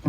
I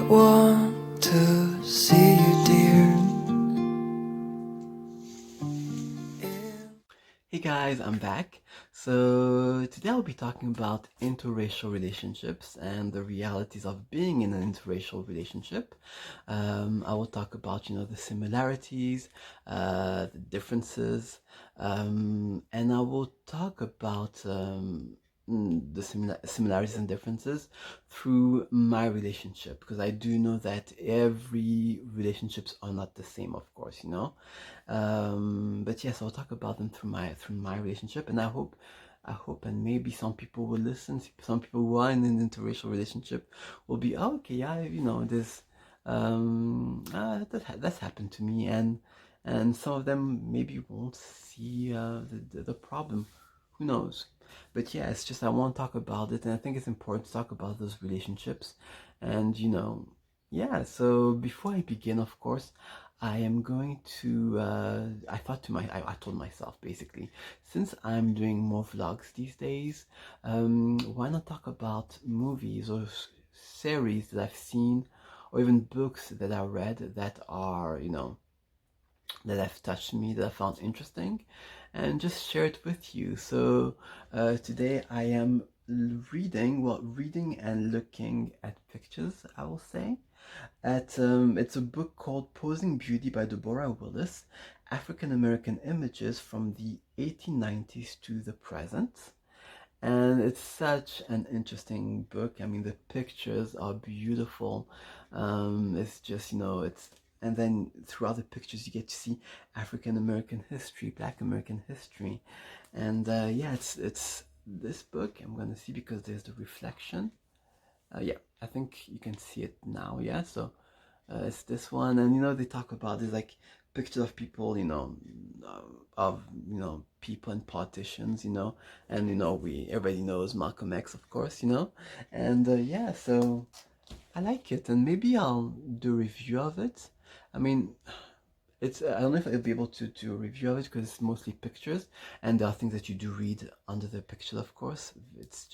want to see you, dear. Hey guys, I'm back. So today I'll be talking about interracial relationships and the realities of being in an interracial relationship. I will talk about, the similarities, the differences, and I will talk about the similarities and differences through my relationship, because I do know that every relationships are not the same, of course, but yes, I'll talk about them through my relationship, and I hope and maybe some people will listen. Some people who are in an interracial relationship will be, oh, okay, yeah, this that's happened to me, and some of them maybe won't see the problem. Who knows? But yeah, it's just I want to talk about it, and I think it's important to talk about those relationships, and yeah. So before I begin, of course, I am going to. I told myself basically, since I'm doing more vlogs these days, why not talk about movies or series that I've seen, or even books that I read that are, that have touched me, that I found interesting, and just share it with you. So today I am reading and looking at pictures, I will say. It's a book called Posing Beauty by Deborah Willis, African American Images from the 1890s to the Present. And it's such an interesting book. I mean, the pictures are beautiful. It's just, and then throughout the pictures, you get to see African American history, Black American history. And yeah, it's this book I'm going to see because there's the reflection. Yeah, I think you can see it now. Yeah, so it's this one, and they talk about this like pictures of people, uh, of people and politicians, and we everybody knows Malcolm X, of course, and yeah, so I like it, and maybe I'll do a review of it. I mean, it's I don't know if I'll be able to do a review of it because it's mostly pictures, and there are things that you do read under the picture, of course. It's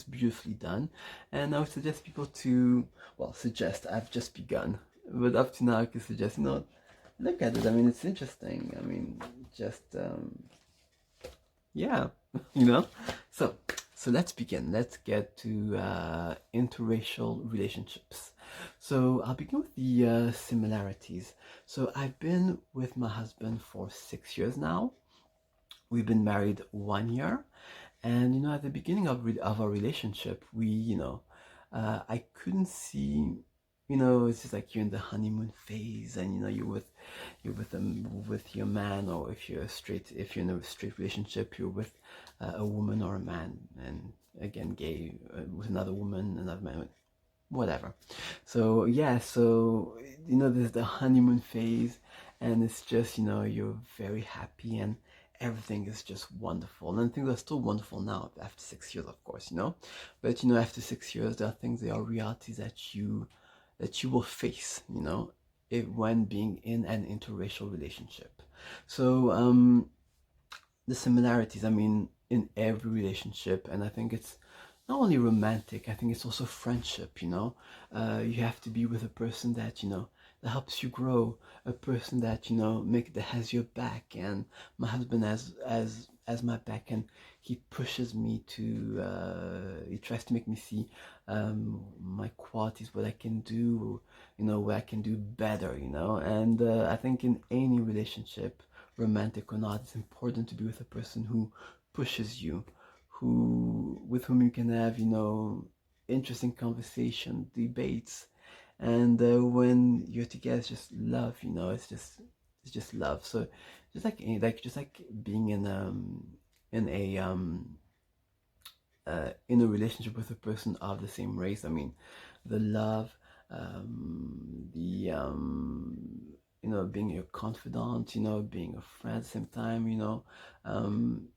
beautifully done, and I would suggest people to, well, suggest, I've just begun, but up to now I can suggest, look at it. I mean, it's interesting. I mean, just yeah, you know. So so let's begin. Let's get to interracial relationships. So I'll begin with the similarities. So I've been with my husband for 6 years now. We've been married 1 year, and at the beginning of our relationship, I couldn't see. It's just like you're in the honeymoon phase, and you're with your man, or if you're in a straight relationship, you're with a woman or a man, and again, gay, with another woman, another man, whatever. So yeah, so there's the honeymoon phase, and it's just you're very happy, and everything is just wonderful, and things are still wonderful now after 6 years, of course, but after 6 years, there are things, there are realities that you will face, when being in an interracial relationship. So the similarities, I mean, in every relationship, and I think it's not only romantic, I think it's also friendship, you have to be with a person that that helps you grow, a person that that has your back, and my husband has my back, and he pushes me to he tries to make me see my qualities, what I can do, what I can do better, and I think in any relationship, romantic or not, it's important to be with a person who pushes you, who with whom you can have interesting conversation, debates, and when you're together, it's just love. It's just love. So just like being in a relationship with a person of the same race. I mean, the love, the being your confidant, being a friend at the same time, um,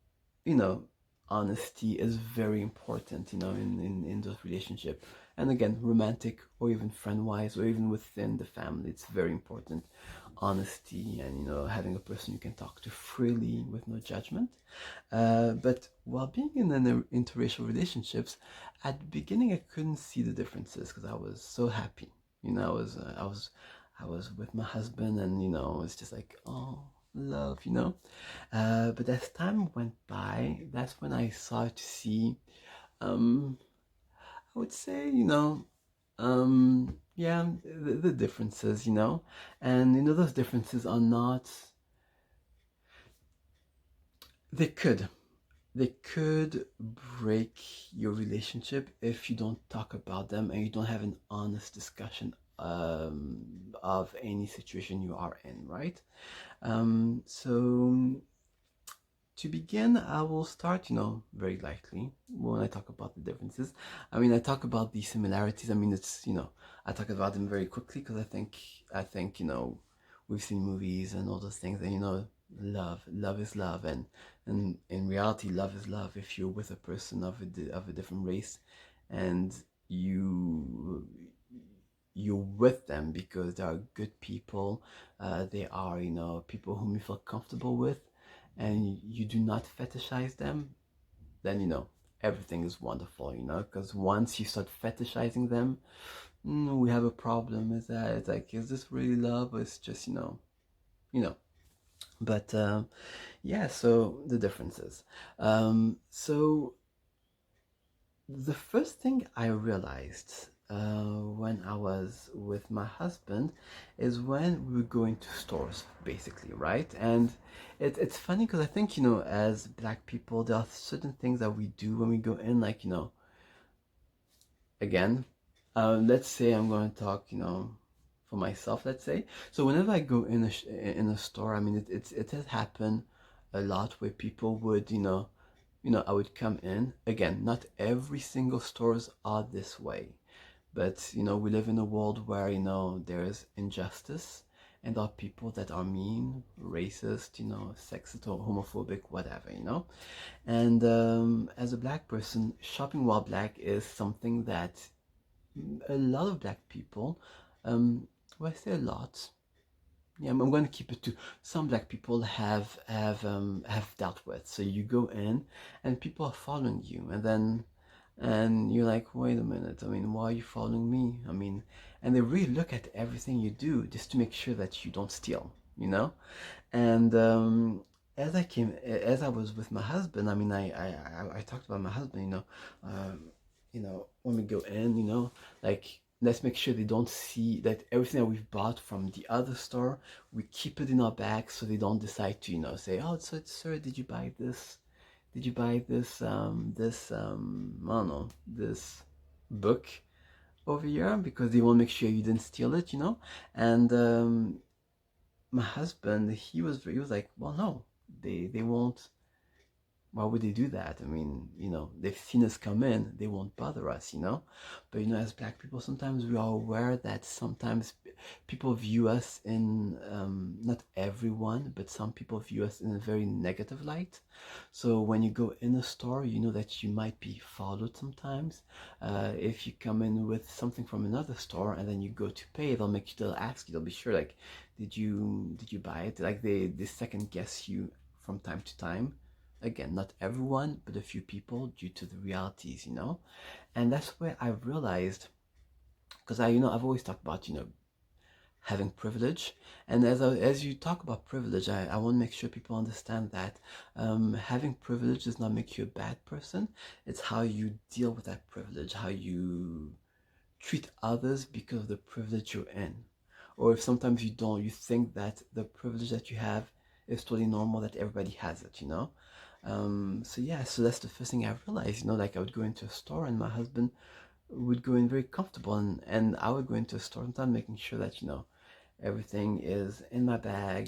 you know, honesty is very important, in those relationships. And again, romantic or even friend-wise or even within the family, it's very important. Honesty and, having a person you can talk to freely with no judgment. But while being in an interracial relationships, at the beginning I couldn't see the differences because I was so happy. I was with my husband, and it's just like, oh, love. But as time went by, that's when I started to see, um, I would say, yeah, the differences, and those differences are not. They could. They could break your relationship if you don't talk about them and you don't have an honest discussion of any situation you are in, right? So to begin, I will start, very lightly when I talk about the differences. I mean, I talk about the similarities. I mean, I talk about them very quickly because I think, we've seen movies and all those things, and love is love, and in reality, love is love. If you're with a person of a different race, and you're with them because they are good people, they are, people whom you feel comfortable with, and you do not fetishize them, then everything is wonderful, because once you start fetishizing them, we have a problem. Is that it's like, is this really love, or it's just, you know but yeah, so the differences. So the first thing I realized when I was with my husband is when we were going to stores, basically, right? And it's funny because I think, as Black people, there are certain things that we do when we go in, like, again, let's say I'm going to talk, for myself, let's say. So whenever I go in a store, I mean, it has happened a lot where people would, I would come in. Again, not every single stores are this way, but we live in a world where there's injustice, and there are people that are mean, racist, sexist or homophobic, whatever, And as a Black person, shopping while Black is something that a lot of Black people, well, I say a lot. Yeah, I'm going to keep it to some Black people have dealt with. So you go in and people are following you, and you're like, wait a minute. I mean, why are you following me? I mean, and they really look at everything you do just to make sure that you don't steal, And as I was with my husband, I mean, I talked about my husband, when we go in, like, let's make sure they don't see that everything that we've bought from the other store, we keep it in our bag so they don't decide to, say, oh, so, sir, did you buy this? Did you buy I don't know, this book over here? Because they want to make sure you didn't steal it, And my husband, he was like, well, no, they won't. Why would they do that? I mean, they've seen us come in, they won't bother us, But, as Black people, sometimes we are aware that sometimes people view us in, not everyone, but some people view us in a very negative light. So when you go in a store, you know that you might be followed sometimes. If you come in with something from another store and then you go to pay, they'll ask you, they'll be sure, like, did you buy it? Like, they second guess you from time to time. Again, not everyone, but a few people, due to the realities, And that's where I realized, because I've always talked about, having privilege. And as you talk about privilege, I want to make sure people understand that having privilege does not make you a bad person. It's how you deal with that privilege, how you treat others because of the privilege you're in. Or if sometimes you don't, you think that the privilege that you have is totally normal, that everybody has it, So yeah, so that's the first thing I realized, like I would go into a store and my husband would go in very comfortable, and I would go into a store sometimes making sure that, everything is in my bag,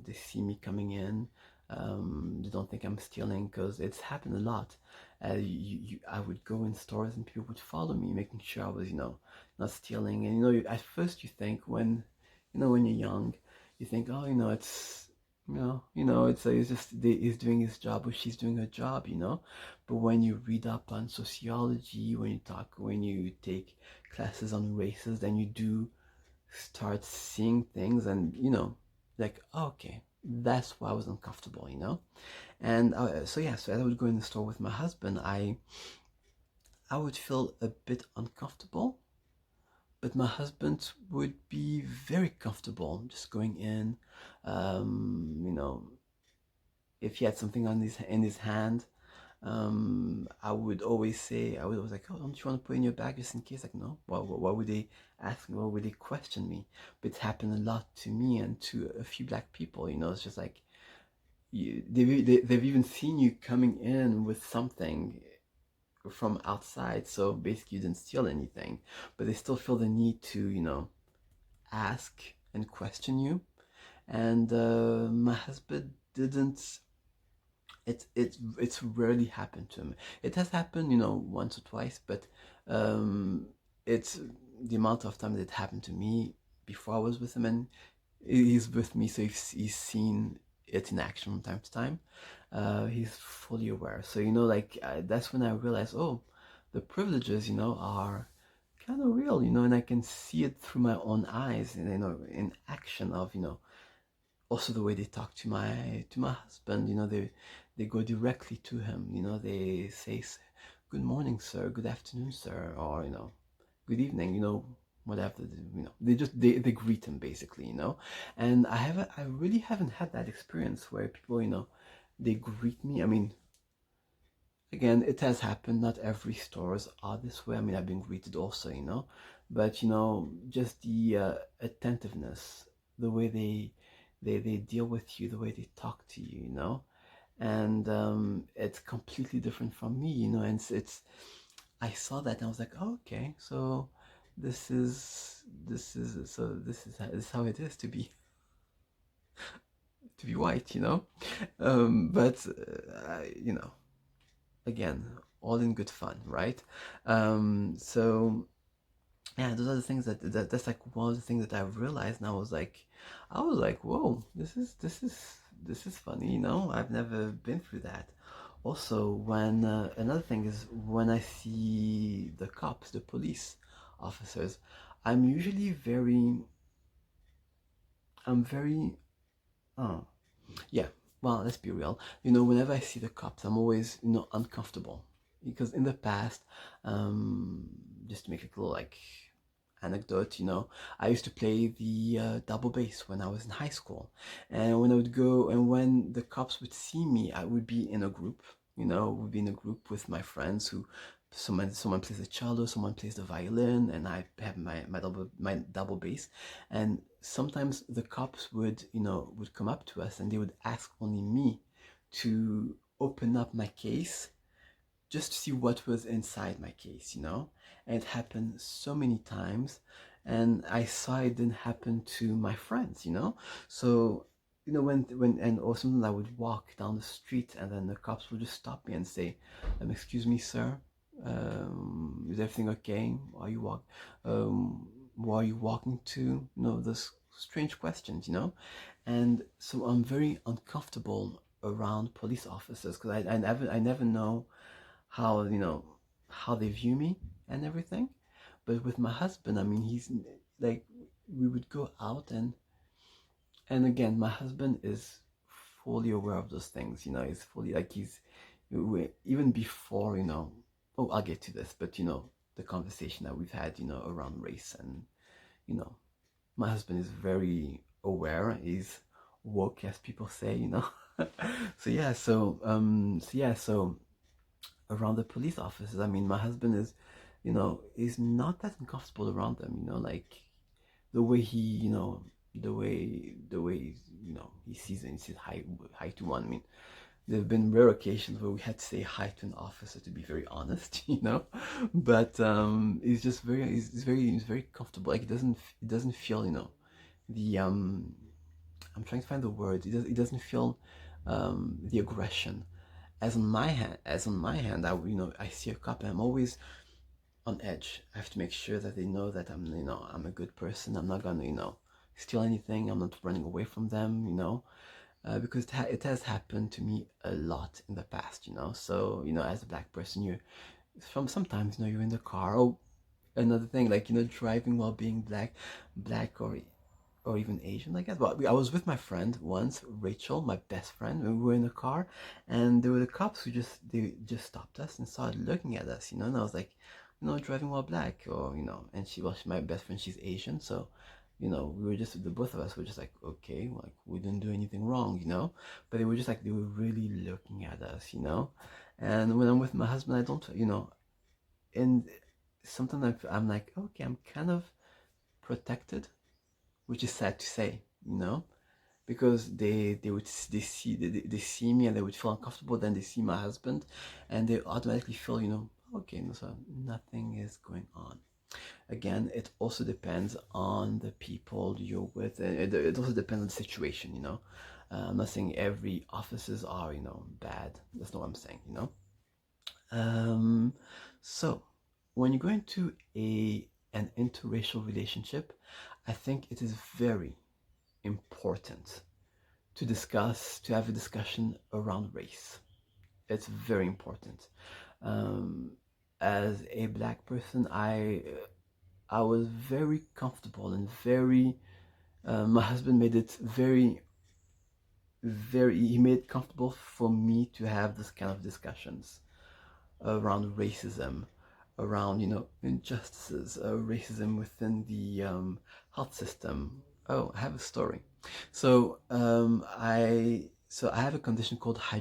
they see me coming in, they don't think I'm stealing, because it's happened a lot. I would go in stores and people would follow me, making sure I was, not stealing. And at first you think when you're young, you think, oh, it's It's just he's doing his job or she's doing her job, But when you read up on sociology, when you take classes on races, then you do start seeing things, and like, okay, that's why I was uncomfortable. And so yeah, so as I would go in the store with my husband, I would feel a bit uncomfortable, but my husband would be very comfortable just going in. You know, if he had something on his in his hand, I would always like, oh, don't you want to put in your bag just in case? Like, no. Why would they ask me? Why would they question me? But it's happened a lot to me and to a few black people. It's just like they've even seen you coming in with something from outside, so basically you didn't steal anything, but they still feel the need to, ask and question you. And my husband didn't. It's rarely happened to him. It has happened, once or twice, but um, it's the amount of time that it happened to me before I was with him, and he's with me, so he's seen it in action from time to time. He's fully aware. So like that's when I realized, oh, the privileges, are kind of real, and I can see it through my own eyes, and in action of also the way they talk to my husband. They go directly to him. They say, "Good morning, sir. Good afternoon, sir," or "Good evening." Whatever. They greet him basically. And I really haven't had that experience where people they greet me. I mean, again, it has happened. Not every stores are this way. I mean, I've been greeted also. But just the attentiveness, the way they deal with you, the way they talk to you, and it's completely different from me, and it's I saw that and I was like, oh, okay, so this is how it is to be white, but again, all in good fun, right? So yeah, those are the things that's like one of the things that I realized, and I was like, whoa, this is funny, I've never been through that. Also, when another thing is when I see the cops, the police officers, I'm usually I'm very, oh, yeah, well, let's be real. Whenever I see the cops, I'm always, uncomfortable. Because in the past, um, just to make a little like anecdote, I used to play the double bass when I was in high school. And when I would go, and when the cops would see me, I would be in a group, would be in a group with my friends who someone plays the cello, someone plays the violin, and I have my double bass. And sometimes the cops would come up to us and they would ask only me to open up my case just to see what was inside my case, And it happened so many times, and I saw it didn't happen to my friends, So, when and or sometimes I would walk down the street, and then the cops would just stop me and say, "Excuse me, sir, is everything okay? Where are you walking to?" Those strange questions, And so I'm very uncomfortable around police officers because I never know how how they view me and everything. But with my husband, I mean, he's like, we would go out, and again, my husband is fully aware of those things. He's fully like even before oh, I'll get to this, but the conversation that we've had around race, and you know my husband is very aware. He's woke, as people say. So around the police officers, I mean, my husband is not that uncomfortable around them. Like the way he sees it, he says hi to one. I mean, there have been rare occasions where we had to say hi to an officer, to be very honest, But he's very comfortable. Like it doesn't feel the I'm trying to find the word. It doesn't feel the aggression. As on my hand, I see a cop and I'm always on edge. I have to make sure that they know that I'm a good person. I'm not gonna steal anything. I'm not running away from them. because it has happened to me a lot in the past, you know. So, you know, as a black person, you're sometimes, you know, you're in the car. Oh, another thing, like, you know, driving while being black or even Asian, I guess. But I was with my friend once, Rachel, my best friend, and we were in the car, and there were the cops who they just stopped us and started looking at us, you know. And I was like, you know, driving while black, or you know, and she's my best friend, she's Asian, so you know, we were just the both of us were just like, okay, like we didn't do anything wrong, you know. But they were just like they were really looking at us, you know. And when I'm with my husband, I don't, you know, and sometimes I'm like, okay, I'm kind of protected, which is sad to say, you know, because they see me and they would feel uncomfortable. Then they see my husband, and they automatically feel, you know, okay, no, so nothing is going on. Again, it also depends on the people you're with, and it also depends on the situation, you know. I'm not saying every officers are, you know, bad. That's not what I'm saying, you know. Um, so when you go into an interracial relationship, I think it is very important to have a discussion around race. It's very important. Um, as a black person, I was very comfortable and very. My husband made it he made it comfortable for me to have this kind of discussions around racism, around, you know, injustices, racism within the health system. Oh, I have a story. So I have a condition called I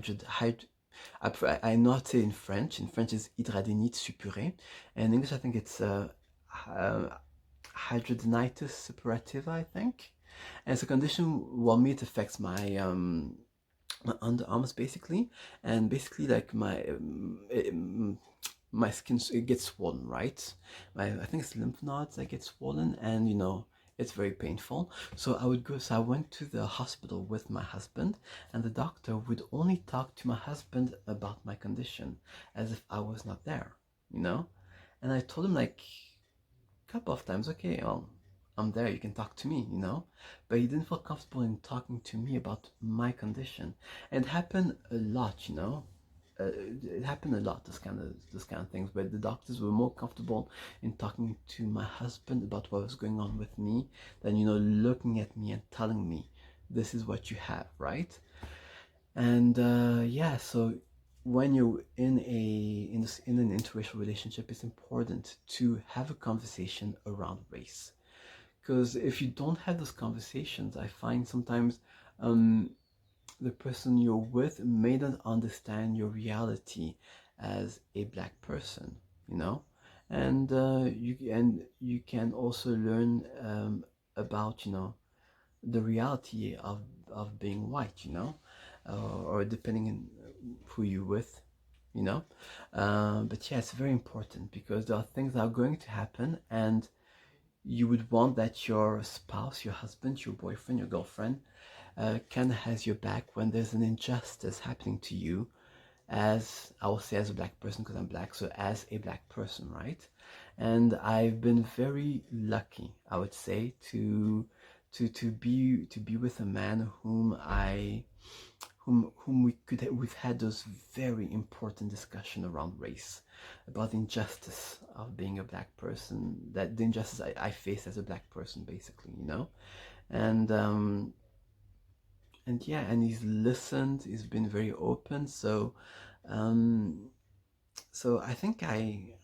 know how to say in French. In French is hydradénite suppurée. And in English, I think it's uh, hidradenitis suppurativa, I think. And it's a condition, well, me, it affects my underarms basically, and basically like my skin, it gets swollen, right? I think it's lymph nodes that get swollen, and you know, it's very painful. So I went to the hospital with my husband, and the doctor would only talk to my husband about my condition as if I was not there, you know. And I told him like a couple of times, okay, well, I'm there, you can talk to me, you know. But he didn't feel comfortable in talking to me about my condition. And it happened a lot, you know. It happened a lot, this kind of things, where the doctors were more comfortable in talking to my husband about what was going on with me than, you know, looking at me and telling me this is what you have, right? And yeah, so when you're in an interracial relationship, it's important to have a conversation around race. Because if you don't have those conversations, I find sometimes um, the person you're with may not understand your reality as a black person, you know, and you can also learn about, you know, the reality of being white, you know, or depending on who you're with, you know. But yeah, it's very important because there are things that are going to happen, and you would want that your spouse, your husband, your boyfriend, your girlfriend kind of has your back when there's an injustice happening to you, as I will say, as a black person, because I'm black, so as a black person, right? And I've been very lucky, I would say, to be with a man whom we've had those very important discussion around race, about the injustice of being a black person, that the injustice I face as a black person, basically, you know. And yeah, and he's listened, he's been very open. Um so I think I've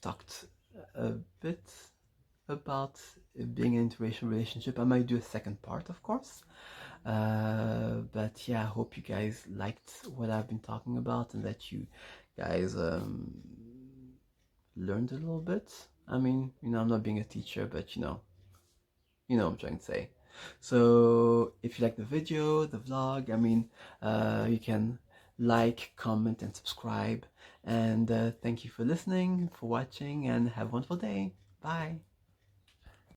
talked a bit about being in an interracial relationship. I might do a second part, of course. But yeah, I hope you guys liked what I've been talking about, and that you guys learned a little bit. I mean, you know, I'm not being a teacher, but you know what I'm trying to say. So if you like the video, the vlog, I mean, you can like, comment, and subscribe. And thank you for listening, for watching, and have a wonderful day. Bye.